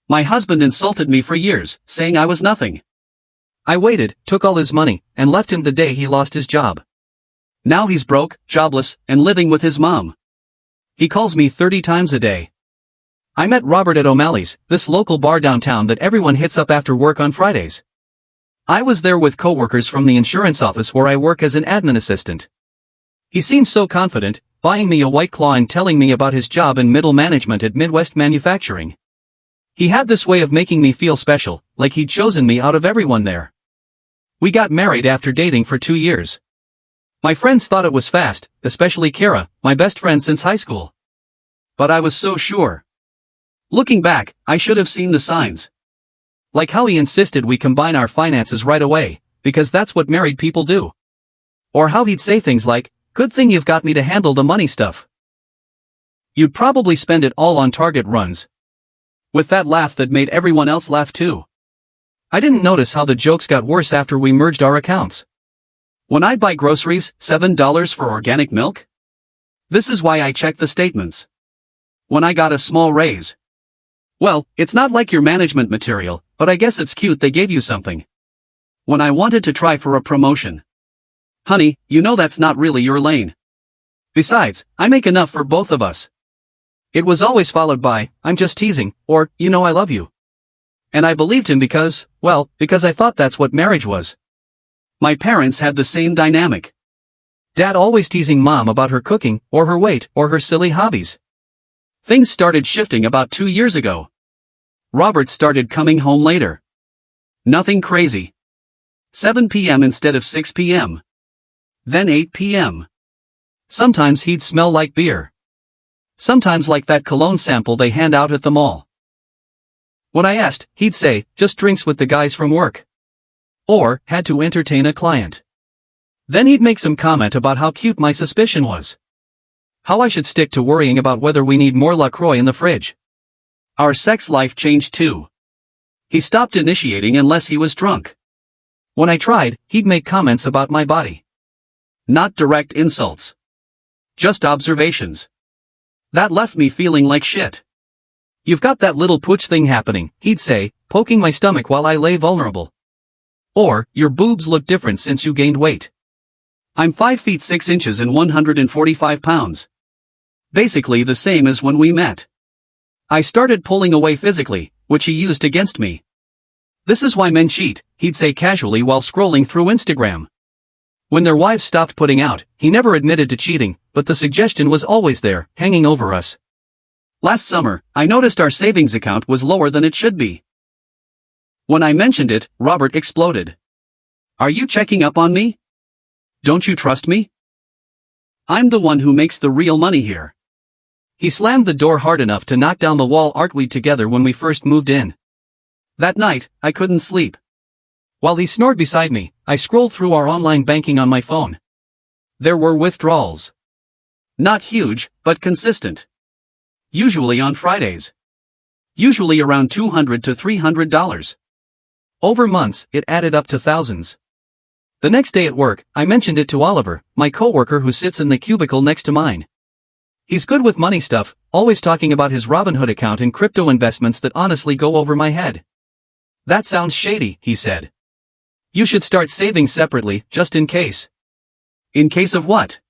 My husband insulted me for years, saying I was nothing. I waited, took all his money, and left him the day he lost his job. Now he's broke, jobless, and living with his mom. He calls me 30 times a day. I met Robert at O'Malley's, this local bar downtown that everyone hits up after work on Fridays. I was there with coworkers from the insurance office where I work as an admin assistant. He seemed so confident, buying me a White Claw and telling me about his job in middle management at Midwest Manufacturing. He had this way of making me feel special, like he'd chosen me out of everyone there. We got married after dating for 2 years. My friends thought it was fast, especially Kara, my best friend since high school. But I was so sure. Looking back, I should have seen the signs. Like how he insisted we combine our finances right away, because that's what married people do. Or how he'd say things like, "Good thing you've got me to handle the money stuff. You'd probably spend it all on Target runs." With that laugh that made everyone else laugh too. I didn't notice how the jokes got worse after we merged our accounts. When I'd buy groceries, $7 for organic milk? This is why I check the statements. When I got a small raise. Well, it's not like your management material, but I guess it's cute they gave you something. When I wanted to try for a promotion. Honey, you know that's not really your lane. Besides, I make enough for both of us. It was always followed by, "I'm just teasing," or, "You know I love you." And I believed him because I thought that's what marriage was. My parents had the same dynamic. Dad always teasing Mom about her cooking, or her weight, or her silly hobbies. Things started shifting about 2 years ago. Robert started coming home later. Nothing crazy. 7 p.m. instead of 6 p.m. Then 8 p.m. Sometimes he'd smell like beer. Sometimes like that cologne sample they hand out at the mall. When I asked, he'd say, "Just drinks with the guys from work." Or, "Had to entertain a client." Then he'd make some comment about how cute my suspicion was. How I should stick to worrying about whether we need more LaCroix in the fridge. Our sex life changed too. He stopped initiating unless he was drunk. When I tried, he'd make comments about my body. Not direct insults. Just observations. That left me feeling like shit. "You've got that little pooch thing happening," he'd say, poking my stomach while I lay vulnerable. Or, "Your boobs look different since you gained weight." I'm 5 feet 6 inches and 145 pounds. Basically the same as when we met. I started pulling away physically, which he used against me. "This is why men cheat," he'd say casually while scrolling through Instagram. When their wives stopped putting out, he never admitted to cheating, but the suggestion was always there, hanging over us. Last summer, I noticed our savings account was lower than it should be. When I mentioned it, Robert exploded. "Are you checking up on me? Don't you trust me? I'm the one who makes the real money here." He slammed the door hard enough to knock down the wall art we together when we first moved in. That night, I couldn't sleep. While he snored beside me, I scrolled through our online banking on my phone. There were withdrawals. Not huge, but consistent. Usually on Fridays. Usually around $200 to $300. Over months, it added up to thousands. The next day at work, I mentioned it to Oliver, my coworker who sits in the cubicle next to mine. He's good with money stuff, always talking about his Robinhood account and crypto investments that honestly go over my head. "That sounds shady," he said. "You should start saving separately, just in case." "In case of what?"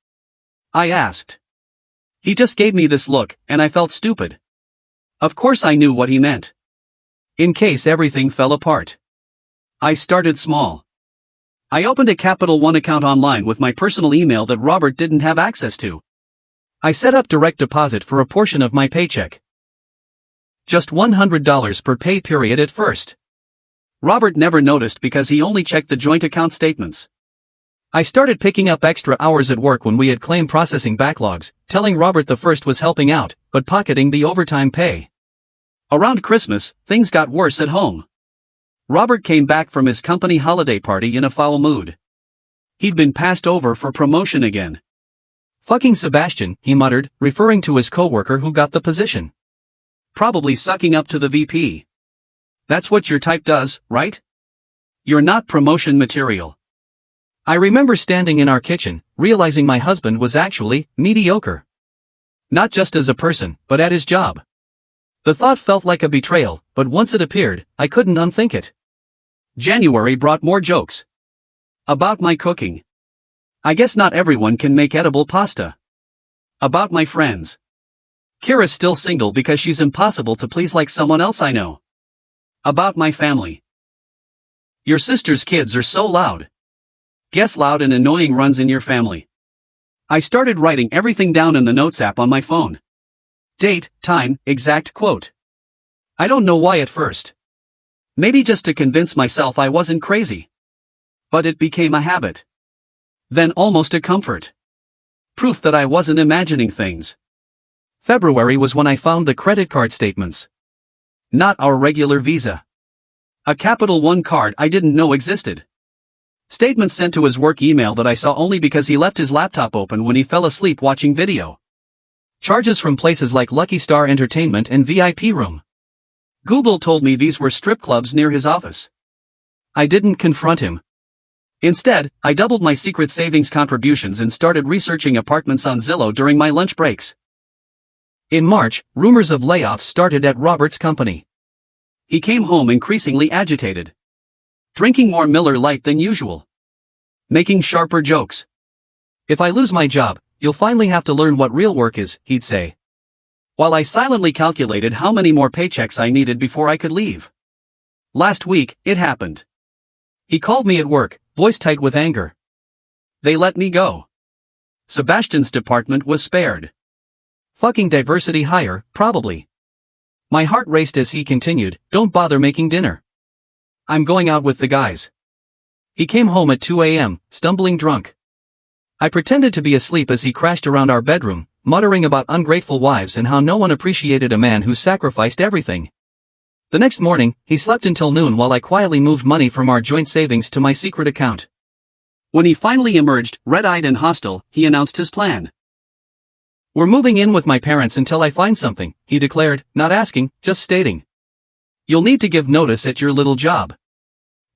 I asked. He just gave me this look, and I felt stupid. Of course I knew what he meant. In case everything fell apart. I started small. I opened a Capital One account online with my personal email that Robert didn't have access to. I set up direct deposit for a portion of my paycheck. Just $100 per pay period at first. Robert never noticed because he only checked the joint account statements. I started picking up extra hours at work when we had claim processing backlogs, telling Robert the first was helping out, but pocketing the overtime pay. Around Christmas, things got worse at home. Robert came back from his company holiday party in a foul mood. He'd been passed over for promotion again. "Fucking Sebastian," he muttered, referring to his coworker who got the position. "Probably sucking up to the VP. That's what your type does, right? You're not promotion material." I remember standing in our kitchen, realizing my husband was actually mediocre. Not just as a person, but at his job. The thought felt like a betrayal, but once it appeared, I couldn't unthink it. January brought more jokes. About my cooking. I guess not everyone can make edible pasta. About my friends. Kira's still single because she's impossible to please like someone else I know. About my family. Your sister's kids are so loud. Guess loud and annoying runs in your family. I started writing everything down in the Notes app on my phone. Date, time, exact quote. I don't know why at first. Maybe just to convince myself I wasn't crazy. But it became a habit. Then almost a comfort. Proof that I wasn't imagining things. February was when I found the credit card statements. Not our regular Visa. A Capital One card I didn't know existed. Statements sent to his work email that I saw only because he left his laptop open when he fell asleep watching video. Charges from places like Lucky Star Entertainment and VIP Room. Google told me these were strip clubs near his office. I didn't confront him. Instead, I doubled my secret savings contributions and started researching apartments on Zillow during my lunch breaks. In March, rumors of layoffs started at Robert's company. He came home increasingly agitated. Drinking more Miller Lite than usual. Making sharper jokes. If I lose my job, you'll finally have to learn what real work is, he'd say. While I silently calculated how many more paychecks I needed before I could leave. Last week, it happened. He called me at work, voice tight with anger. They let me go. Sebastian's department was spared. Fucking diversity hire, probably. My heart raced as he continued, don't bother making dinner. I'm going out with the guys. He came home at 2 a.m., stumbling drunk. I pretended to be asleep as he crashed around our bedroom, muttering about ungrateful wives and how no one appreciated a man who sacrificed everything. The next morning, he slept until noon while I quietly moved money from our joint savings to my secret account. When he finally emerged, red-eyed and hostile, he announced his plan. We're moving in with my parents until I find something, he declared, not asking, just stating. You'll need to give notice at your little job.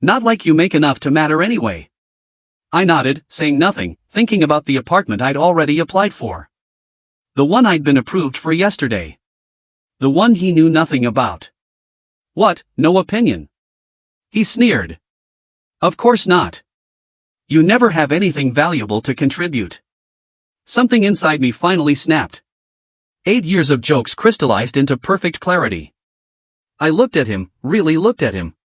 Not like you make enough to matter anyway. I nodded, saying nothing, thinking about the apartment I'd already applied for. The one I'd been approved for yesterday. The one he knew nothing about. What, no opinion? He sneered. Of course not. You never have anything valuable to contribute. Something inside me finally snapped. 8 years of jokes crystallized into perfect clarity. I looked at him, really looked at him.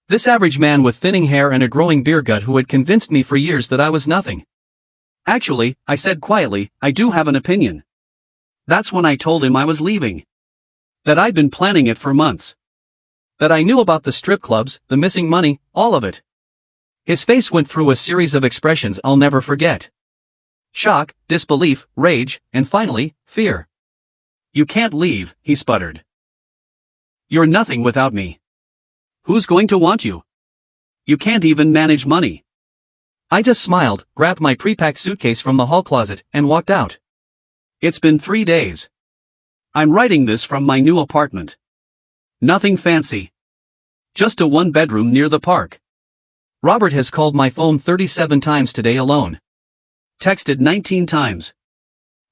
This average man with thinning hair and a growing beer gut who had convinced me for years that I was nothing. Actually, I said quietly, I do have an opinion. That's when I told him I was leaving. That I'd been planning it for months. That I knew about the strip clubs, the missing money, all of it. His face went through a series of expressions I'll never forget. Shock, disbelief, rage, and finally, fear. You can't leave, he sputtered. You're nothing without me. Who's going to want you? You can't even manage money. I just smiled, grabbed my pre-packed suitcase from the hall closet, and walked out. It's been 3 days. I'm writing this from my new apartment. Nothing fancy. Just a one-bedroom near the park. Robert has called my phone 37 times today alone. Texted 19 times.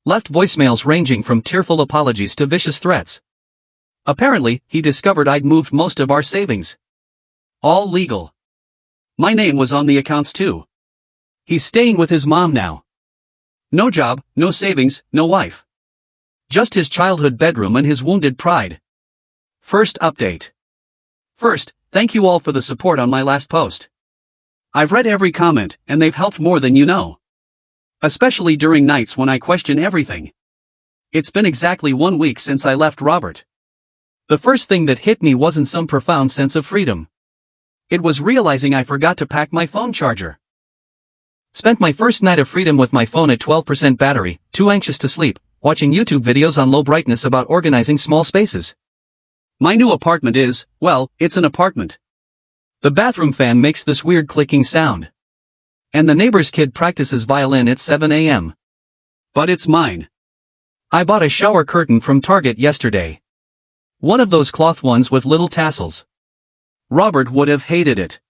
Left voicemails ranging from tearful apologies to vicious threats. Apparently, he discovered I'd moved most of our savings. All legal. My name was on the accounts too. He's staying with his mom now. No job, no savings, no wife. Just his childhood bedroom and his wounded pride. First update. First, thank you all for the support on my last post. I've read every comment, and they've helped more than you know. Especially during nights when I question everything. It's been exactly 1 week since I left Robert. The first thing that hit me wasn't some profound sense of freedom. It was realizing I forgot to pack my phone charger. Spent my first night of freedom with my phone at 12% battery, too anxious to sleep, watching YouTube videos on low brightness about organizing small spaces. My new apartment is, well, it's an apartment. The bathroom fan makes this weird clicking sound. And the neighbor's kid practices violin at 7 a.m. But it's mine. I bought a shower curtain from Target yesterday. One of those cloth ones with little tassels. Robert would have hated it.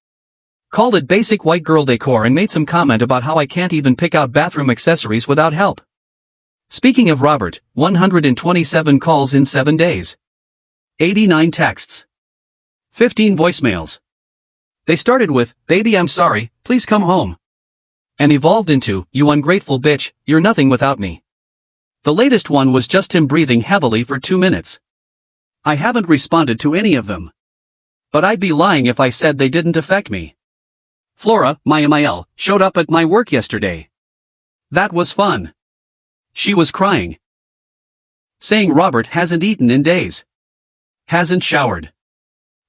Called it basic white girl decor and made some comment about how I can't even pick out bathroom accessories without help. Speaking of Robert, 127 calls in 7 days. 89 texts. 15 voicemails. They started with, "Baby, I'm sorry, please come home," and evolved into, "You ungrateful bitch, you're nothing without me." The latest one was just him breathing heavily for 2 minutes. I haven't responded to any of them. But I'd be lying if I said they didn't affect me. Flora, my MIL, showed up at my work yesterday. That was fun. She was crying. Saying Robert hasn't eaten in days. Hasn't showered.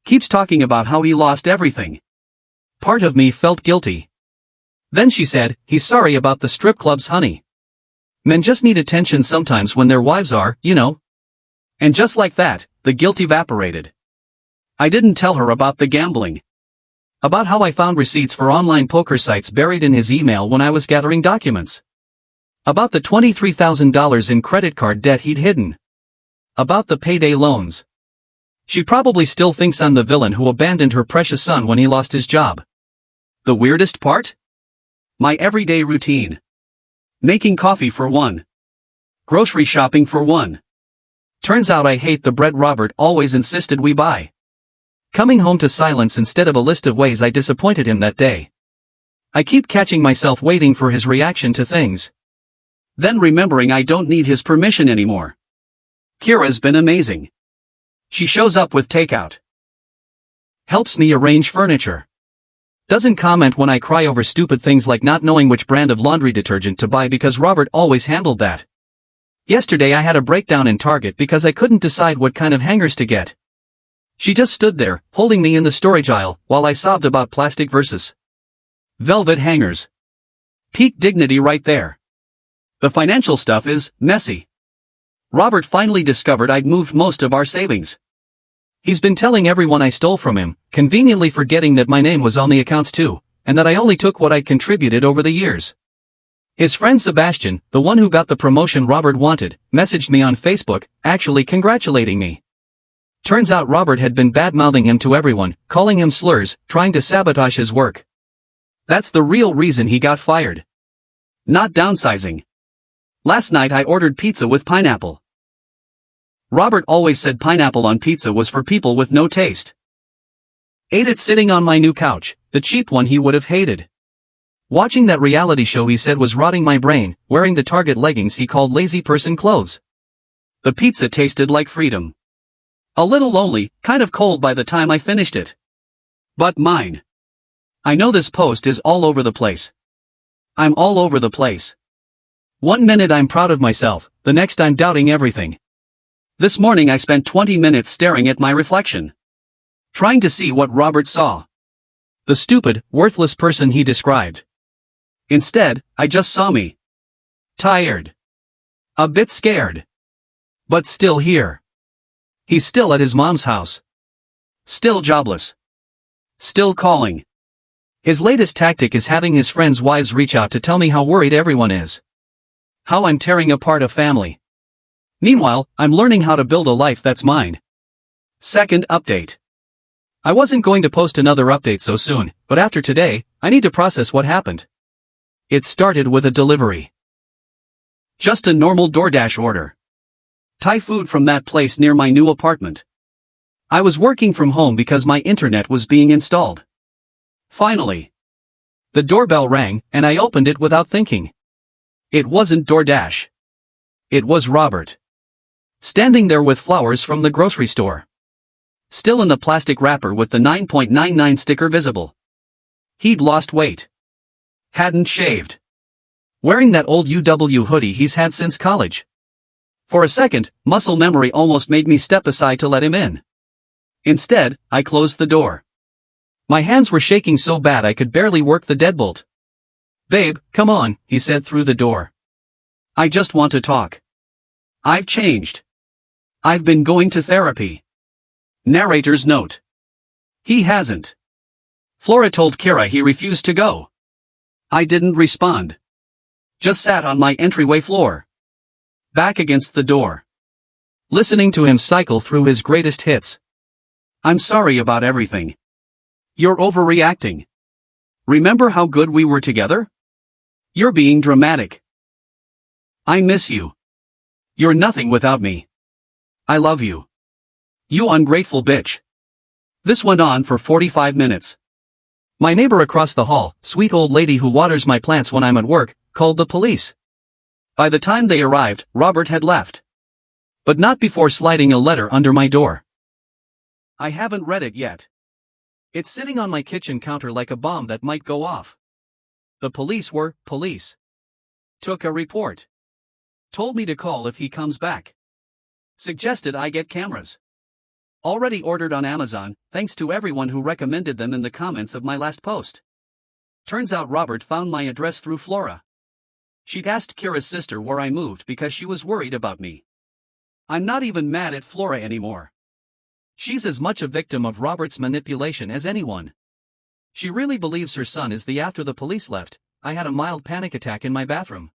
Keeps talking about how he lost everything. Part of me felt guilty. Then she said, "He's sorry about the strip clubs, honey. Men just need attention sometimes when their wives are, you know." And just like that, the guilt evaporated. I didn't tell her about the gambling. About how I found receipts for online poker sites buried in his email when I was gathering documents. About the $23,000 in credit card debt he'd hidden. About the payday loans. She probably still thinks I'm the villain who abandoned her precious son when he lost his job. The weirdest part? My everyday routine. Making coffee for one. Grocery shopping for one. Turns out I hate the bread Robert always insisted we buy. Coming home to silence instead of a list of ways I disappointed him that day. I keep catching myself waiting for his reaction to things. Then remembering I don't need his permission anymore. Kira's been amazing. She shows up with takeout. Helps me arrange furniture. Doesn't comment when I cry over stupid things like not knowing which brand of laundry detergent to buy because Robert always handled that. Yesterday I had a breakdown in Target because I couldn't decide what kind of hangers to get. She just stood there, holding me in the storage aisle, while I sobbed about plastic versus velvet hangers. Peak dignity right there. The financial stuff is messy. Robert finally discovered I'd moved most of our savings. He's been telling everyone I stole from him, conveniently forgetting that my name was on the accounts too, and that I only took what I'd contributed over the years. His friend Sebastian, the one who got the promotion Robert wanted, messaged me on Facebook, actually congratulating me. Turns out Robert had been bad-mouthing him to everyone, calling him slurs, trying to sabotage his work. That's the real reason he got fired. Not downsizing. Last night I ordered pizza with pineapple. Robert always said pineapple on pizza was for people with no taste. Ate it sitting on my new couch, the cheap one he would have hated. Watching that reality show he said was rotting my brain, wearing the Target leggings he called lazy person clothes. The pizza tasted like freedom. A little lonely, kind of cold by the time I finished it. But mine. I know this post is all over the place. I'm all over the place. One minute I'm proud of myself, the next I'm doubting everything. This morning I spent 20 minutes staring at my reflection. Trying to see what Robert saw. The stupid, worthless person he described. Instead, I just saw me. Tired. A bit scared. But still here. He's still at his mom's house. Still jobless. Still calling. His latest tactic is having his friends' wives reach out to tell me how worried everyone is. How I'm tearing apart a family. Meanwhile, I'm learning how to build a life that's mine. Second update. I wasn't going to post another update so soon, but after today, I need to process what happened. It started with a delivery. Just a normal DoorDash order. Thai food from that place near my new apartment. I was working from home because my internet was being installed. Finally. The doorbell rang, and I opened it without thinking. It wasn't DoorDash. It was Robert. Standing there with flowers from the grocery store. Still in the plastic wrapper with the 9.99 sticker visible. He'd lost weight. Hadn't shaved. Wearing that old UW hoodie he's had since college. For a second, muscle memory almost made me step aside to let him in. Instead, I closed the door. My hands were shaking so bad I could barely work the deadbolt. "Babe, come on," he said through the door. "I just want to talk. I've changed. I've been going to therapy." Narrator's note. He hasn't. Flora told Kira he refused to go. I didn't respond. Just sat on my entryway floor. Back against the door. Listening to him cycle through his greatest hits. "I'm sorry about everything. You're overreacting. Remember how good we were together? You're being dramatic. I miss you. You're nothing without me. I love you. You ungrateful bitch. This went on for 45 minutes. My neighbor across the hall, sweet old lady who waters my plants when I'm at work, called the police. By the time they arrived, Robert had left. But not before sliding a letter under my door. I haven't read it yet. It's sitting on my kitchen counter like a bomb that might go off. The police were police. Took a report. Told me to call if he comes back. Suggested I get cameras. Already ordered on Amazon, thanks to everyone who recommended them in the comments of my last post. Turns out Robert found my address through Flora. She'd asked Kira's sister where I moved because she was worried about me. I'm not even mad at Flora anymore. She's as much a victim of Robert's manipulation as anyone. She really believes her son is the after the police left, I had a mild panic attack in my bathroom.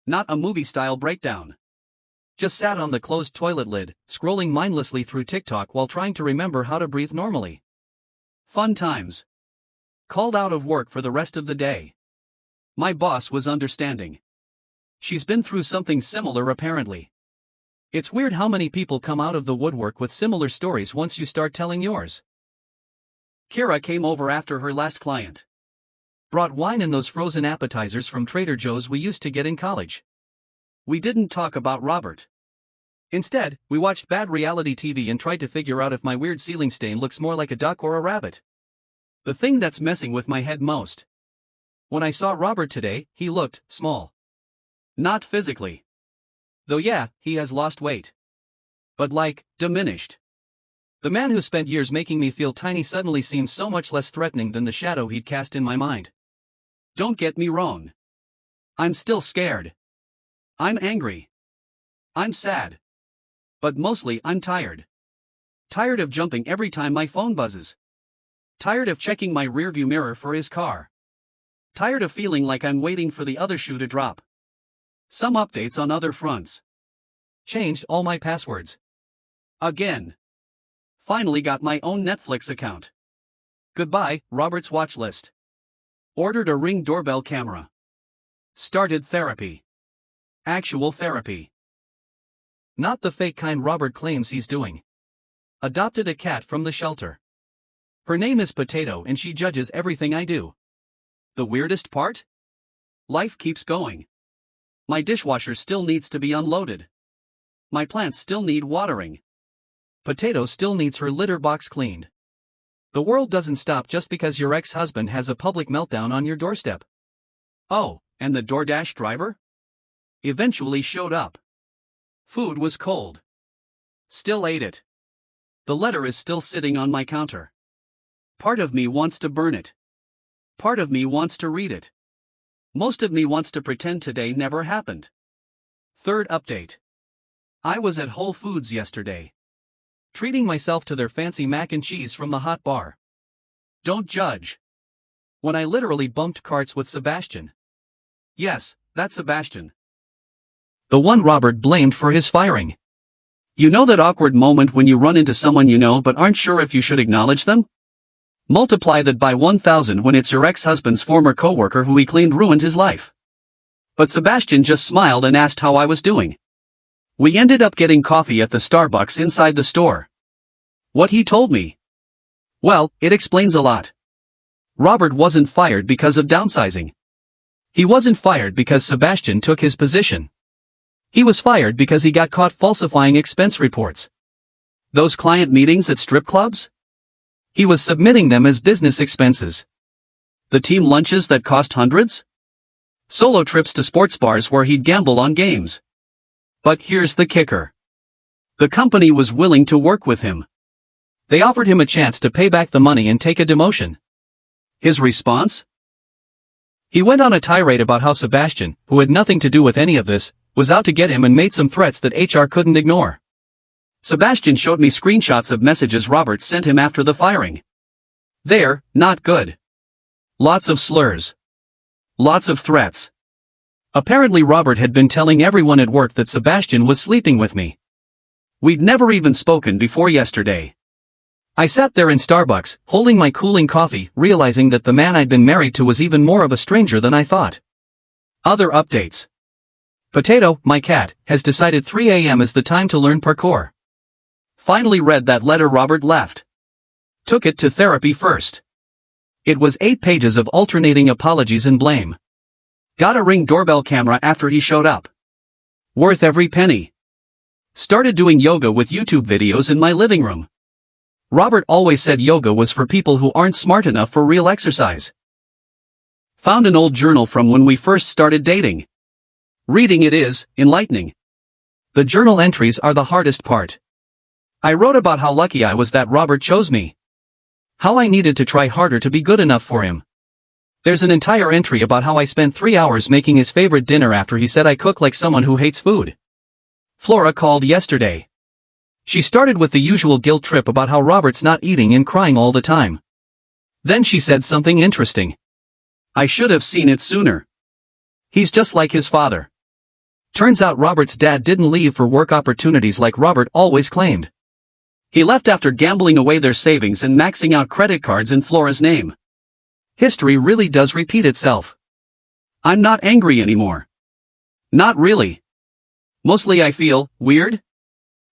Not a movie-style breakdown. Just sat on the closed toilet lid, scrolling mindlessly through TikTok while trying to remember how to breathe normally. Fun times. Called out of work for the rest of the day. My boss was understanding. She's been through something similar apparently. It's weird how many people come out of the woodwork with similar stories once you start telling yours. Kira came over after her last client. Brought wine and those frozen appetizers from Trader Joe's we used to get in college. We didn't talk about Robert. Instead, we watched bad reality TV and tried to figure out if my weird ceiling stain looks more like a duck or a rabbit. The thing that's messing with my head most. When I saw Robert today, he looked small. Not physically. Though yeah, he has lost weight. But like, diminished. The man who spent years making me feel tiny suddenly seems so much less threatening than the shadow he'd cast in my mind. Don't get me wrong. I'm still scared. I'm angry. I'm sad. But mostly I'm tired. Tired of jumping every time my phone buzzes. Tired of checking my rearview mirror for his car. Tired of feeling like I'm waiting for the other shoe to drop. Some updates on other fronts. Changed all my passwords. Again. Finally got my own Netflix account. Goodbye, Robert's watch list. Ordered a Ring doorbell camera. Started therapy. Actual therapy. Not the fake kind Robert claims he's doing. Adopted a cat from the shelter. Her name is Potato and she judges everything I do. The weirdest part? Life keeps going. My dishwasher still needs to be unloaded. My plants still need watering. Potato still needs her litter box cleaned. The world doesn't stop just because your ex-husband has a public meltdown on your doorstep. Oh, and the DoorDash driver? Eventually showed up. Food was cold. Still ate it. The letter is still sitting on my counter. Part of me wants to burn it. Part of me wants to read it. Most of me wants to pretend today never happened. Third update. I was at Whole Foods yesterday. Treating myself to their fancy mac and cheese from the hot bar. Don't judge. When I literally bumped carts with Sebastian. Yes, that's Sebastian. The one Robert blamed for his firing. You know that awkward moment when you run into someone you know but aren't sure if you should acknowledge them? Multiply that by 1,000 when it's your ex-husband's former coworker who he claimed ruined his life. But Sebastian just smiled and asked how I was doing. We ended up getting coffee at the Starbucks inside the store. What he told me? Well, it explains a lot. Robert wasn't fired because of downsizing. He wasn't fired because Sebastian took his position. He was fired because he got caught falsifying expense reports. Those client meetings at strip clubs? He was submitting them as business expenses. The team lunches that cost hundreds? Solo trips to sports bars where he'd gamble on games. But here's the kicker. The company was willing to work with him. They offered him a chance to pay back the money and take a demotion. His response? He went on a tirade about how Sebastian, who had nothing to do with any of this, was out to get him and made some threats that HR couldn't ignore. Sebastian showed me screenshots of messages Robert sent him after the firing. They're not good. Lots of slurs. Lots of threats. Apparently Robert had been telling everyone at work that Sebastian was sleeping with me. We'd never even spoken before yesterday. I sat there in Starbucks, holding my cooling coffee, realizing that the man I'd been married to was even more of a stranger than I thought. Other updates. Potato, my cat, has decided 3 a.m. is the time to learn parkour. Finally read that letter Robert left. Took it to therapy first. It was 8 pages of alternating apologies and blame. Got a Ring doorbell camera after he showed up. Worth every penny. Started doing yoga with YouTube videos in my living room. Robert always said yoga was for people who aren't smart enough for real exercise. Found an old journal from when we first started dating. Reading it is enlightening. The journal entries are the hardest part. I wrote about how lucky I was that Robert chose me. How I needed to try harder to be good enough for him. There's an entire entry about how I spent 3 hours making his favorite dinner after he said I cook like someone who hates food. Flora called yesterday. She started with the usual guilt trip about how Robert's not eating and crying all the time. Then she said something interesting. I should have seen it sooner. He's just like his father. Turns out Robert's dad didn't leave for work opportunities like Robert always claimed. He left after gambling away their savings and maxing out credit cards in Flora's name. History really does repeat itself. I'm not angry anymore. Not really. Mostly I feel weird.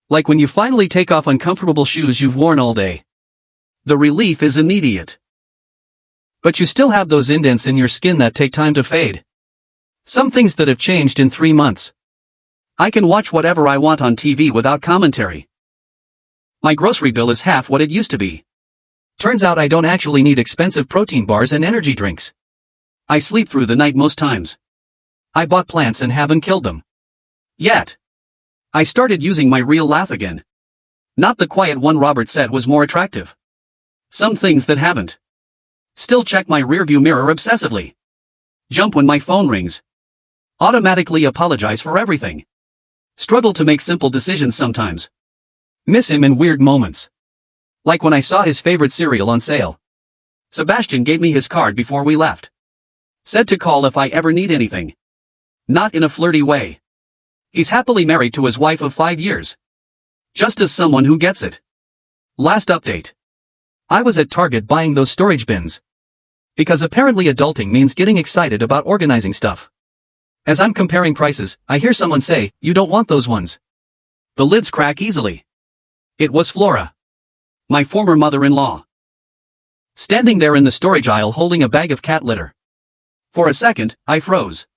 Like when you finally take off uncomfortable shoes you've worn all day. The relief is immediate. But you still have those indents in your skin that take time to fade. Some things that have changed in 3 months. I can watch whatever I want on TV without commentary. My grocery bill is half what it used to be. Turns out I don't actually need expensive protein bars and energy drinks. I sleep through the night most times. I bought plants and haven't killed them. Yet. I started using my real laugh again. Not the quiet one Robert said was more attractive. Some things that haven't. Still check my rearview mirror obsessively. Jump when my phone rings. Automatically apologize for everything. Struggle to make simple decisions sometimes. Miss him in weird moments. Like when I saw his favorite cereal on sale. Sebastian gave me his card before we left. Said to call if I ever need anything. Not in a flirty way. He's happily married to his wife of 5 years. Just as someone who gets it. Last update. I was at Target buying those storage bins. Because apparently adulting means getting excited about organizing stuff. As I'm comparing prices, I hear someone say, "You don't want those ones." The lids crack easily. It was Flora. My former mother-in-law. Standing there in the storage aisle holding a bag of cat litter. For a second, I froze.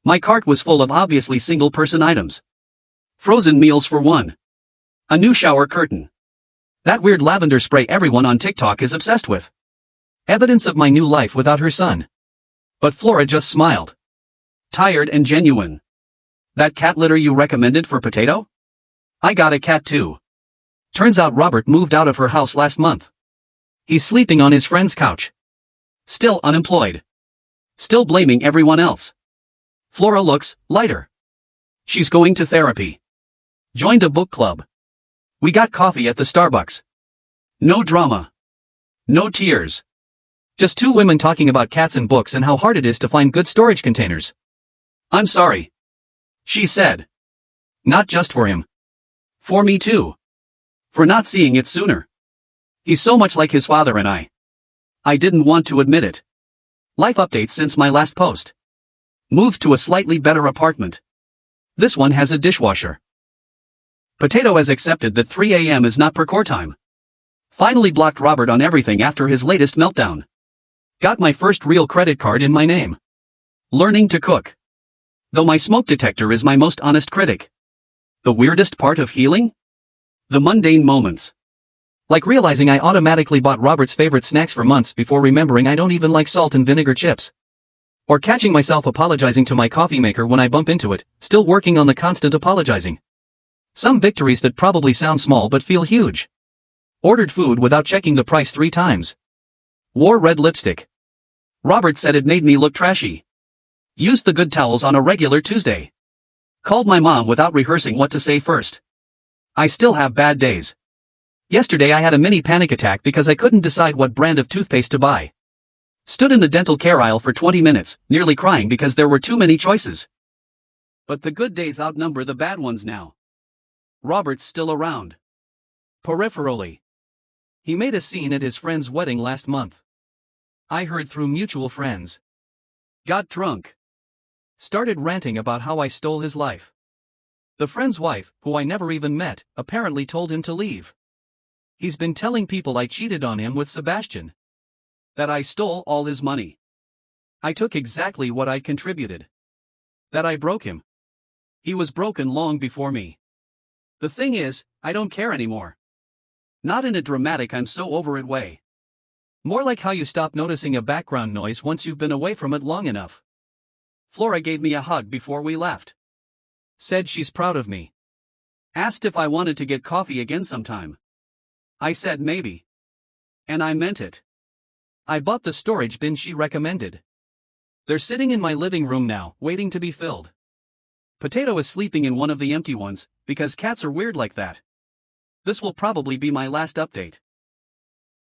My cart was full of obviously single-person items. Frozen meals for one. A new shower curtain. That weird lavender spray everyone on TikTok is obsessed with. Evidence of my new life without her son. But Flora just smiled. Tired and genuine. That cat litter you recommended for Potato? I got a cat too. Turns out Robert moved out of her house last month. He's sleeping on his friend's couch. Still unemployed. Still blaming everyone else. Flora looks lighter. She's going to therapy. Joined a book club. We got coffee at the Starbucks. No drama. No tears. Just 2 women talking about cats and books and how hard it is to find good storage containers. I'm sorry. She said. Not just for him. For me too. For not seeing it sooner. He's so much like his father and I. I didn't want to admit it. Life updates since my last post. Moved to a slightly better apartment. This one has a dishwasher. Potato has accepted that 3 a.m. is not parkour time. Finally blocked Robert on everything after his latest meltdown. Got my first real credit card in my name. Learning to cook. Though my smoke detector is my most honest critic. The weirdest part of healing? The mundane moments. Like realizing I automatically bought Robert's favorite snacks for months before remembering I don't even like salt and vinegar chips. Or catching myself apologizing to my coffee maker when I bump into it, still working on the constant apologizing. Some victories that probably sound small but feel huge. Ordered food without checking the price 3 times. Wore red lipstick. Robert said it made me look trashy. Used the good towels on a regular Tuesday. Called my mom without rehearsing what to say first. I still have bad days. Yesterday I had a mini panic attack because I couldn't decide what brand of toothpaste to buy. Stood in the dental care aisle for 20 minutes, nearly crying because there were too many choices. But the good days outnumber the bad ones now. Robert's still around. Peripherally. He made a scene at his friend's wedding last month. I heard through mutual friends. Got drunk. Started ranting about how I stole his life. The friend's wife, who I never even met, apparently told him to leave. He's been telling people I cheated on him with Sebastian. That I stole all his money. I took exactly what I contributed. That I broke him. He was broken long before me. The thing is, I don't care anymore. Not in a dramatic I'm so over it way. More like how you stop noticing a background noise once you've been away from it long enough. Flora gave me a hug before we left. Said she's proud of me. Asked if I wanted to get coffee again sometime. I said maybe. And I meant it. I bought the storage bin she recommended. They're sitting in my living room now, waiting to be filled. Potato is sleeping in one of the empty ones, because cats are weird like that. This will probably be my last update.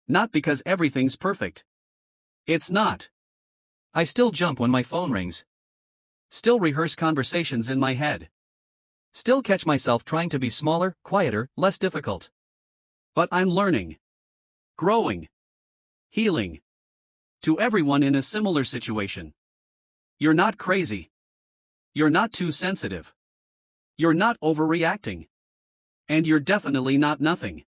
Not because everything's perfect. It's not. I still jump when my phone rings. Still rehearse conversations in my head. Still catch myself trying to be smaller, quieter, less difficult. But I'm learning. Growing. Healing. To everyone in a similar situation. You're not crazy. You're not too sensitive. You're not overreacting. And you're definitely not nothing.